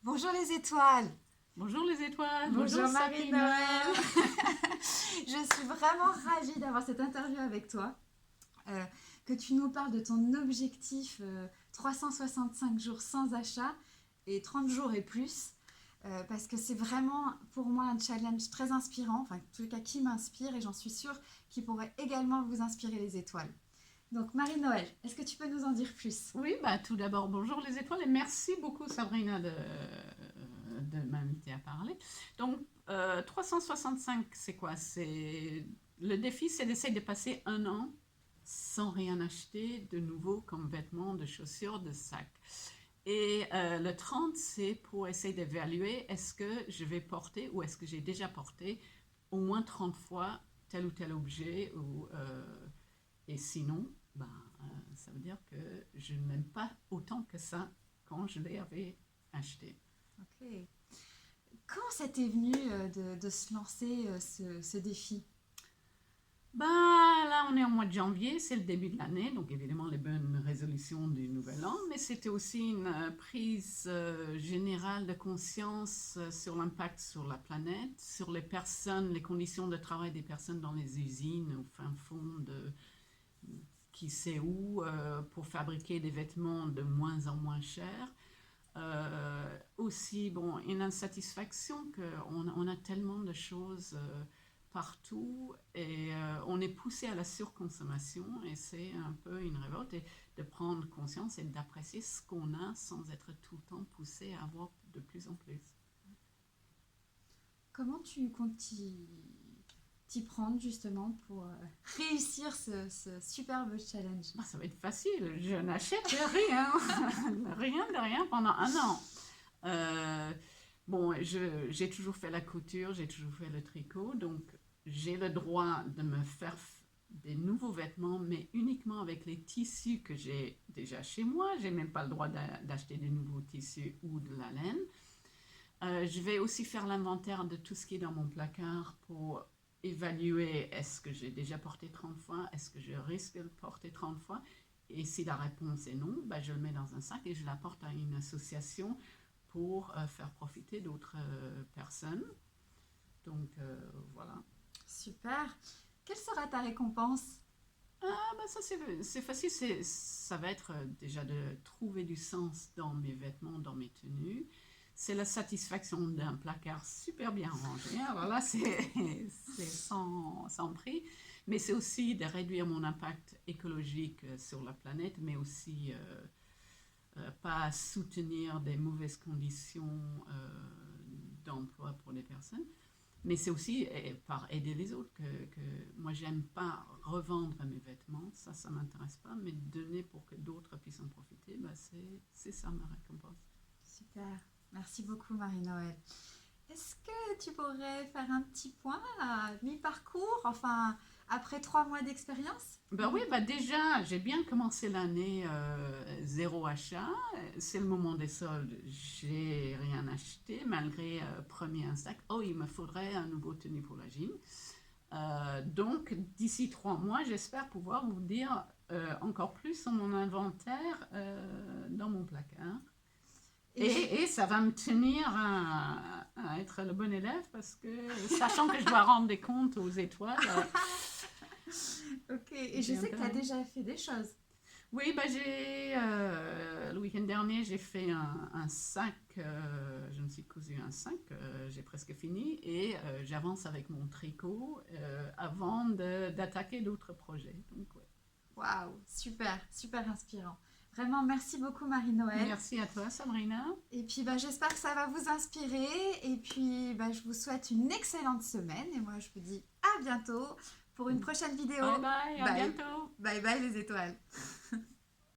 Bonjour les étoiles. Bonjour les étoiles, Bonjour Sabrina. Marie-Noël. Je suis vraiment ravie d'avoir cette interview avec toi. Euh, que tu nous parles de ton objectif 365 jours sans achat et 30 jours et plus. Parce que c'est vraiment pour moi un challenge très inspirant, enfin en tout cas qui m'inspire et j'en suis sûre qu'il pourrait également vous inspirer les étoiles. Donc Marie-Noël, est-ce que tu peux nous en dire plus? Oui, tout d'abord, bonjour les étoiles et merci beaucoup Sabrina de m'inviter à parler. Donc, 365, c'est quoi? Le défi, c'est d'essayer de passer un an sans rien acheter de nouveau comme vêtements, de chaussures, de sacs. Et le 30, c'est pour essayer d'évaluer est-ce que je vais porter ou est-ce que j'ai déjà porté au moins 30 fois tel ou tel objet. Et sinon, ça veut dire que je ne m'aime pas autant que ça quand je l'avais acheté. Ok. Quand ça t'est venu de se lancer ce défi? Là, on est au mois de janvier, c'est le début de l'année, donc évidemment les bonnes résolutions du nouvel an, mais c'était aussi une prise générale de conscience sur l'impact sur la planète, sur les personnes, les conditions de travail des personnes dans les usines au fin fond de qui sait où pour fabriquer des vêtements de moins en moins chers. Aussi, bon, une insatisfaction qu'on a tellement de choses partout et on est poussé à la surconsommation et c'est un peu une révolte et de prendre conscience et d'apprécier ce qu'on a sans être tout le temps poussé à avoir de plus en plus. Comment tu comptes t'y prendre justement pour réussir ce superbe challenge? Ça va être facile, je n'achète rien, rien de rien pendant un an. Bon, j'ai toujours fait la couture, j'ai toujours fait le tricot, donc j'ai le droit de me faire des nouveaux vêtements, mais uniquement avec les tissus que j'ai déjà chez moi. J'ai même pas le droit d'acheter des nouveaux tissus ou de la laine. Je vais aussi faire l'inventaire de tout ce qui est dans mon placard pour évaluer est-ce que j'ai déjà porté 30 fois, est-ce que je risque de le porter 30 fois. Et si la réponse est non, je le mets dans un sac et je l'apporte à une association pour faire profiter d'autres personnes. Donc voilà. Super. Quelle sera ta récompense? Ça c'est facile, ça va être déjà de trouver du sens dans mes vêtements, dans mes tenues. C'est la satisfaction d'un placard super bien rangé. Alors là, c'est sans prix. Mais c'est aussi de réduire mon impact écologique sur la planète, mais aussi pas soutenir des mauvaises conditions d'emploi pour les personnes. Mais c'est aussi par aider les autres que moi j'aime pas revendre mes vêtements, ça m'intéresse pas, mais donner pour que d'autres puissent en profiter, c'est ça ma récompense. Super. Merci beaucoup Marie-Noël. Est-ce que tu pourrais faire un petit point à mi-parcours, enfin après 3 mois d'expérience? Oui, déjà, j'ai bien commencé l'année zéro achat. C'est le moment des soldes. J'ai rien acheté malgré premier instinct. Oh, il me faudrait un nouveau tenue pour la gym. Donc, d'ici 3 mois, j'espère pouvoir vous dire encore plus sur mon inventaire dans mon placard. Et ça va me tenir à être le bon élève parce que, sachant que je dois rendre des comptes aux étoiles. Ok, et je sais que tu as déjà fait des choses. Oui, le week-end dernier, j'ai fait un sac, je me suis cousu un sac, j'ai presque fini, et j'avance avec mon tricot avant d'attaquer d'autres projets. Donc, ouais. Waouh, super, super inspirant. Vraiment, merci beaucoup Marie-Noël. Merci à toi, Sabrina. Et puis j'espère que ça va vous inspirer. Et puis je vous souhaite une excellente semaine. Et moi je vous dis à bientôt pour une prochaine vidéo. Bye bye, à bientôt. Bye bye les étoiles.